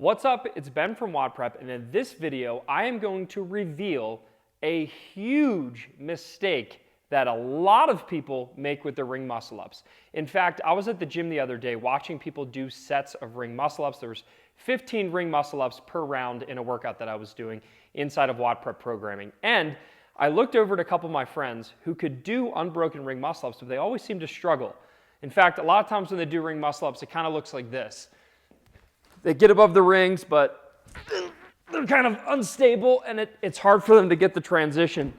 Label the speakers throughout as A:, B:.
A: What's up? It's Ben from WODprep, and in this video, I am going to reveal a huge mistake that a lot of people make with their ring muscle-ups. In fact, I was at the gym the other day watching people do sets of ring muscle-ups. There's 15 ring muscle-ups per round in a workout that I was doing inside of WODprep programming. And I looked over at a couple of my friends who could do unbroken ring muscle-ups, but they always seem to struggle. In fact, a lot of times when they do ring muscle-ups, it kind of looks like this. They get above the rings, but they're kind of unstable, and it's hard for them to get the transition.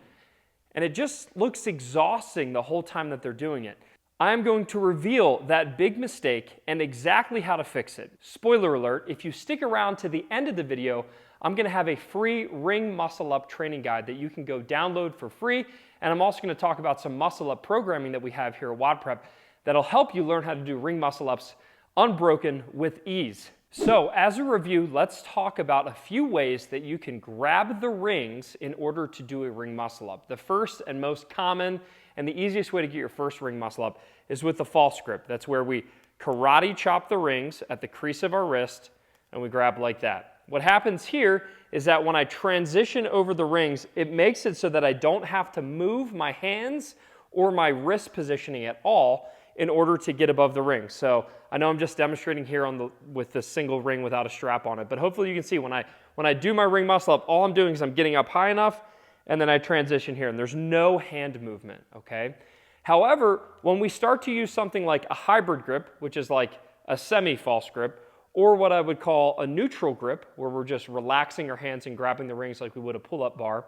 A: And it just looks exhausting the whole time that they're doing it. I'm going to reveal that big mistake and exactly how to fix it. Spoiler alert, if you stick around to the end of the video, I'm going to have a free ring muscle-up training guide that you can go download for free. And I'm also going to talk about some muscle-up programming that we have here at WODprep that'll help you learn how to do ring muscle-ups unbroken with ease. So as a review, let's talk about a few ways that you can grab the rings in order to do a ring muscle up. The first and most common and the easiest way to get your first ring muscle up is with the false grip. That's where we karate chop the rings at the crease of our wrist and we grab like that. What happens here is that when I transition over the rings, it makes it so that I don't have to move my hands or my wrist positioning at all in order to get above the ring. So I know I'm just demonstrating here with the single ring without a strap on it, but hopefully you can see when I do my ring muscle up, all I'm doing is I'm getting up high enough and then I transition here and there's no hand movement, okay? However, when we start to use something like a hybrid grip, which is like a semi-false grip, or what I would call a neutral grip, where we're just relaxing our hands and grabbing the rings like we would a pull-up bar,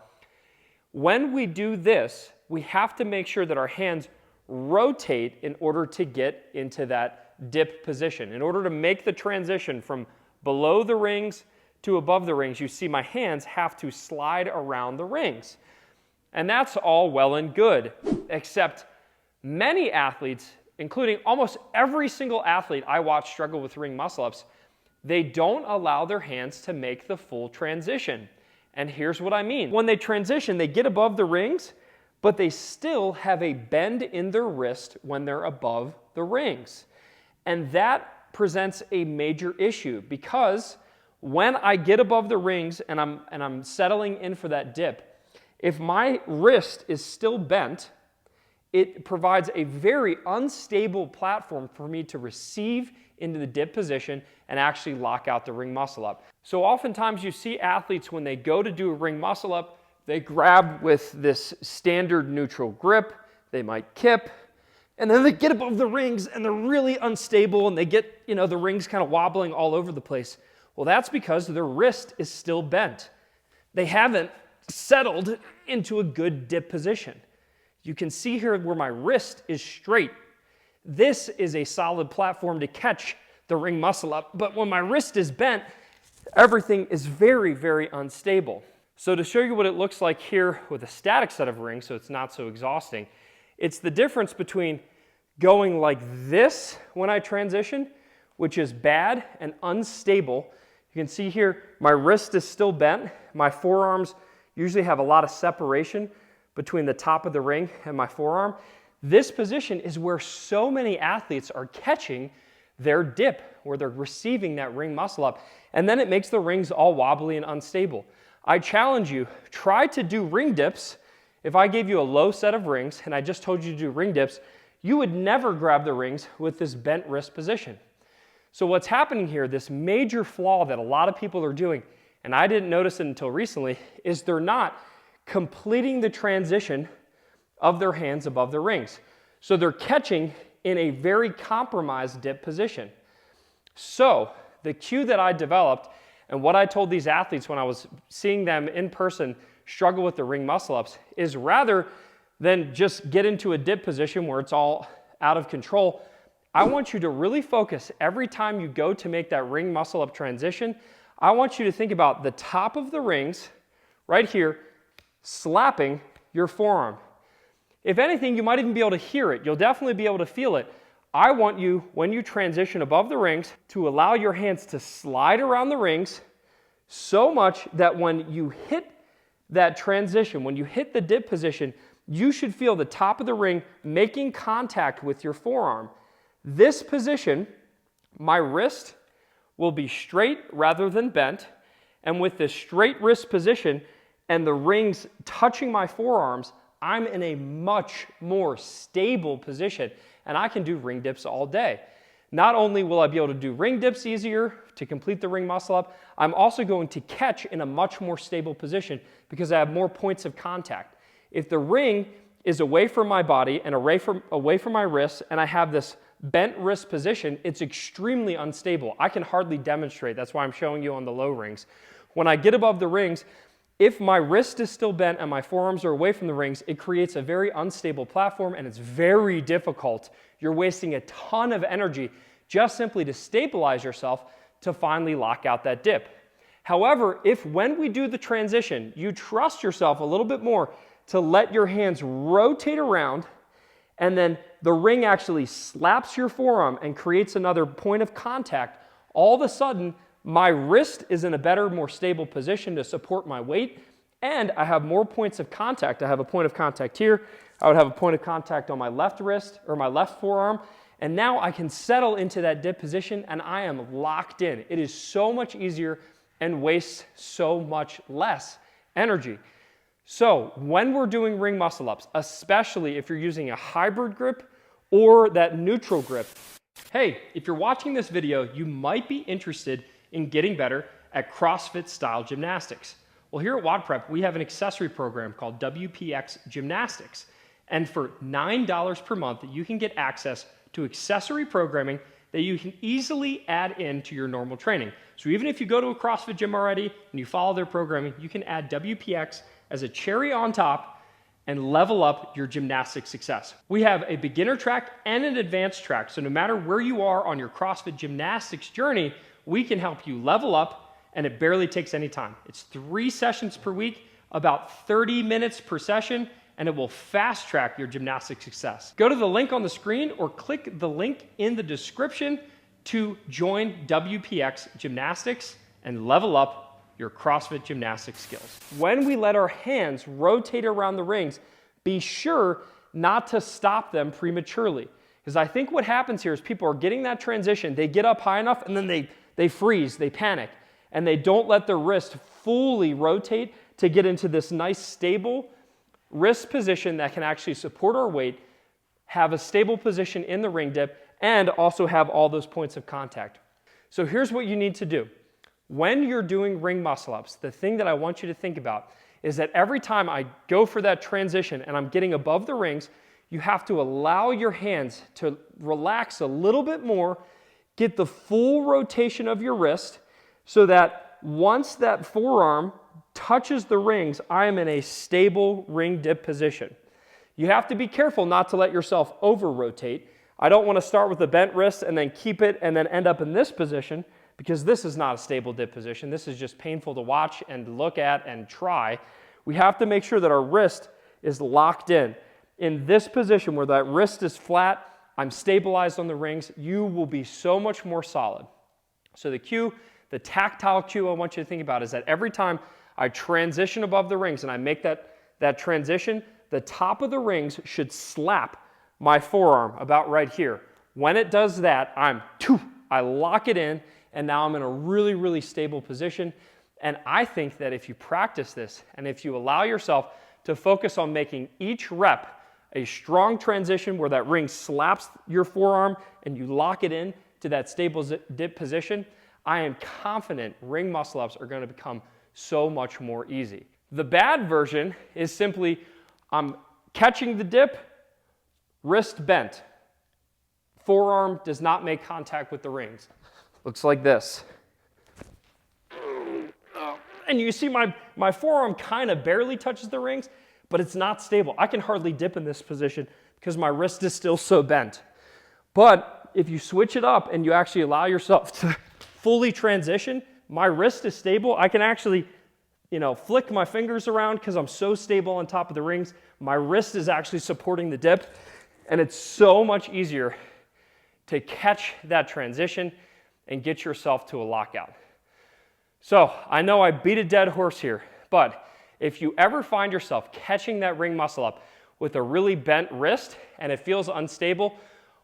A: when we do this, we have to make sure that our hands rotate in order to get into that dip position. In order to make the transition from below the rings to above the rings, you see my hands have to slide around the rings. And that's all well and good, except many athletes, including almost every single athlete I watch struggle with ring muscle-ups, they don't allow their hands to make the full transition. And here's what I mean. When they transition, they get above the rings, but they still have a bend in their wrist when they're above the rings. And that presents a major issue because when I get above the rings and I'm settling in for that dip, if my wrist is still bent, it provides a very unstable platform for me to receive into the dip position and actually lock out the ring muscle up. So oftentimes you see athletes when they go to do a ring muscle up, they grab with this standard neutral grip, they might kip, and then they get above the rings and they're really unstable and they get, the rings kind of wobbling all over the place. Well, that's because their wrist is still bent. They haven't settled into a good dip position. You can see here where my wrist is straight. This is a solid platform to catch the ring muscle up, but when my wrist is bent, everything is very, very unstable. So to show you what it looks like here with a static set of rings, so it's not so exhausting, it's the difference between going like this when I transition, which is bad and unstable. You can see here, my wrist is still bent. My forearms usually have a lot of separation between the top of the ring and my forearm. This position is where so many athletes are catching their dip, where they're receiving that ring muscle up, and then it makes the rings all wobbly and unstable. I challenge you, try to do ring dips. If I gave you a low set of rings and I just told you to do ring dips, you would never grab the rings with this bent wrist position. So what's happening here, this major flaw that a lot of people are doing, and I didn't notice it until recently, is they're not completing the transition of their hands above the rings. So they're catching in a very compromised dip position. So the cue that I developed and what I told these athletes when I was seeing them in person struggle with the ring muscle-ups is rather than just get into a dip position where it's all out of control, I want you to really focus every time you go to make that ring muscle-up transition. I want you to think about the top of the rings right here slapping your forearm. If anything, you might even be able to hear it. You'll definitely be able to feel it. I want you, when you transition above the rings, to allow your hands to slide around the rings so much that when you hit that transition, when you hit the dip position, you should feel the top of the ring making contact with your forearm. This position, my wrist will be straight rather than bent. And with this straight wrist position and the rings touching my forearms, I'm in a much more stable position, and I can do ring dips all day. Not only will I be able to do ring dips easier to complete the ring muscle up, I'm also going to catch in a much more stable position because I have more points of contact. If the ring is away from my body and away from my wrists, and I have this bent wrist position, it's extremely unstable. I can hardly demonstrate. That's why I'm showing you on the low rings. When I get above the rings, if my wrist is still bent and my forearms are away from the rings, it creates a very unstable platform and it's very difficult. You're wasting a ton of energy just simply to stabilize yourself to finally lock out that dip. However, if when we do the transition, you trust yourself a little bit more to let your hands rotate around and then the ring actually slaps your forearm and creates another point of contact, all of a sudden, my wrist is in a better, more stable position to support my weight, and I have more points of contact. I have a point of contact here. I would have a point of contact on my left wrist or my left forearm, and now I can settle into that dip position and I am locked in. It is so much easier and wastes so much less energy. So when we're doing ring muscle ups, especially if you're using a hybrid grip or that neutral grip, hey, if you're watching this video, you might be interested in getting better at CrossFit style gymnastics. Well, here at WODprep, we have an accessory program called WPX Gymnastics. And for $9 per month, you can get access to accessory programming that you can easily add into your normal training. So even if you go to a CrossFit gym already and you follow their programming, you can add WPX as a cherry on top and level up your gymnastic success. We have a beginner track and an advanced track. So no matter where you are on your CrossFit gymnastics journey, we can help you level up, and it barely takes any time. It's 3 sessions per week, about 30 minutes per session, and it will fast track your gymnastic success. Go to the link on the screen or click the link in the description to join WPX Gymnastics and level up your CrossFit gymnastic skills. When we let our hands rotate around the rings, be sure not to stop them prematurely. Because I think what happens here is people are getting that transition, they get up high enough and then they freeze, they panic, and they don't let their wrist fully rotate to get into this nice stable wrist position that can actually support our weight, have a stable position in the ring dip, and also have all those points of contact. So here's what you need to do. When you're doing ring muscle ups, the thing that I want you to think about is that every time I go for that transition and I'm getting above the rings, you have to allow your hands to relax a little bit more, get the full rotation of your wrist so that once that forearm touches the rings, I am in a stable ring dip position. You have to be careful not to let yourself over-rotate. I don't want to start with the bent wrist and then keep it and then end up in this position because this is not a stable dip position. This is just painful to watch and look at and try. We have to make sure that our wrist is locked in. In this position where that wrist is flat, I'm stabilized on the rings, you will be so much more solid. So the tactile cue I want you to think about is that every time I transition above the rings and I make that transition, the top of the rings should slap my forearm about right here. When it does that, I lock it in, and now I'm in a really, really stable position. And I think that if you practice this, and if you allow yourself to focus on making each rep a strong transition where that ring slaps your forearm and you lock it in to that stable dip position, I am confident ring muscle ups are going to become so much more easy. The bad version is simply I'm catching the dip, wrist bent. Forearm does not make contact with the rings. Looks like this. And you see my forearm kind of barely touches the rings, but it's not stable. I can hardly dip in this position because my wrist is still so bent. But if you switch it up and you actually allow yourself to fully transition, my wrist is stable. I can actually, flick my fingers around because I'm so stable on top of the rings. My wrist is actually supporting the dip, and it's so much easier to catch that transition and get yourself to a lockout. So I know I beat a dead horse here, but if you ever find yourself catching that ring muscle up with a really bent wrist and it feels unstable,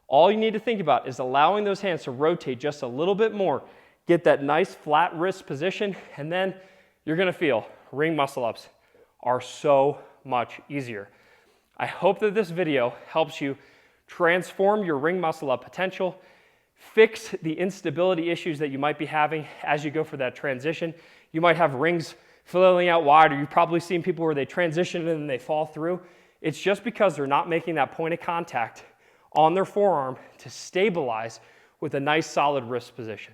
A: all you need to think about is allowing those hands to rotate just a little bit more, get that nice flat wrist position, and then you're gonna feel ring muscle ups are so much easier. I hope that this video helps you transform your ring muscle up potential, fix the instability issues that you might be having as you go for that transition. You might have rings filling out wide, or you've probably seen people where they transition and then they fall through. It's just because they're not making that point of contact on their forearm to stabilize with a nice solid wrist position.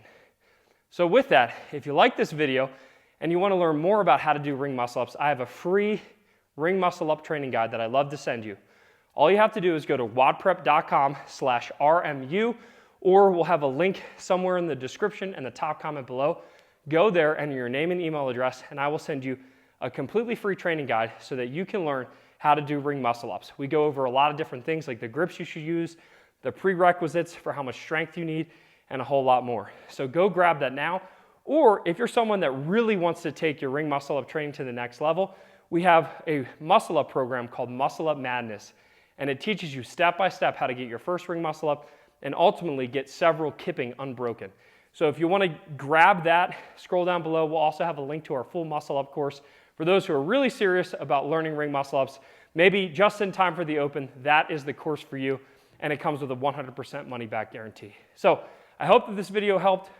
A: So with that, if you like this video and you want to learn more about how to do ring muscle ups, I have a free ring muscle up training guide that I love to send you. All you have to do is go to WODprep.com/RMU, or we'll have a link somewhere in the description and the top comment below. Go there, enter your name and email address, and I will send you a completely free training guide so that you can learn how to do ring muscle ups. We go over a lot of different things like the grips you should use, the prerequisites for how much strength you need, and a whole lot more. So go grab that now. Or if you're someone that really wants to take your ring muscle up training to the next level, we have a muscle up program called Muscle Up Madness, and it teaches you step by step how to get your first ring muscle up and ultimately get several kipping unbroken. So if you want to grab that, scroll down below. We'll also have a link to our full muscle up course for those who are really serious about learning ring muscle ups, maybe just in time for the Open. That is the course for you, and it comes with a 100% money back guarantee. So I hope that this video helped.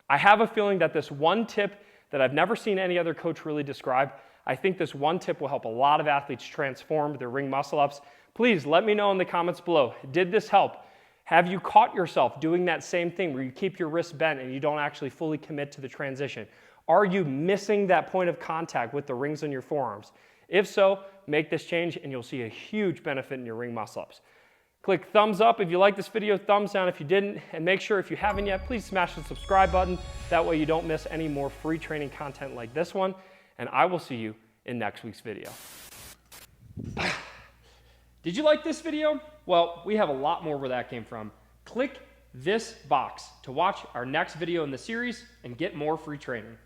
A: I have a feeling that this one tip that I've never seen any other coach really describe, I think this one tip will help a lot of athletes transform their ring muscle ups. Please let me know in the comments below, did this help? Have you caught yourself doing that same thing where you keep your wrist bent and you don't actually fully commit to the transition? Are you missing that point of contact with the rings on your forearms? If so, make this change and you'll see a huge benefit in your ring muscle ups. Click thumbs up if you like this video, thumbs down if you didn't, and make sure if you haven't yet, please smash the subscribe button. That way you don't miss any more free training content like this one, and I will see you in next week's video. Did you like this video? Well, we have a lot more where that came from. Click this box to watch our next video in the series and get more free training.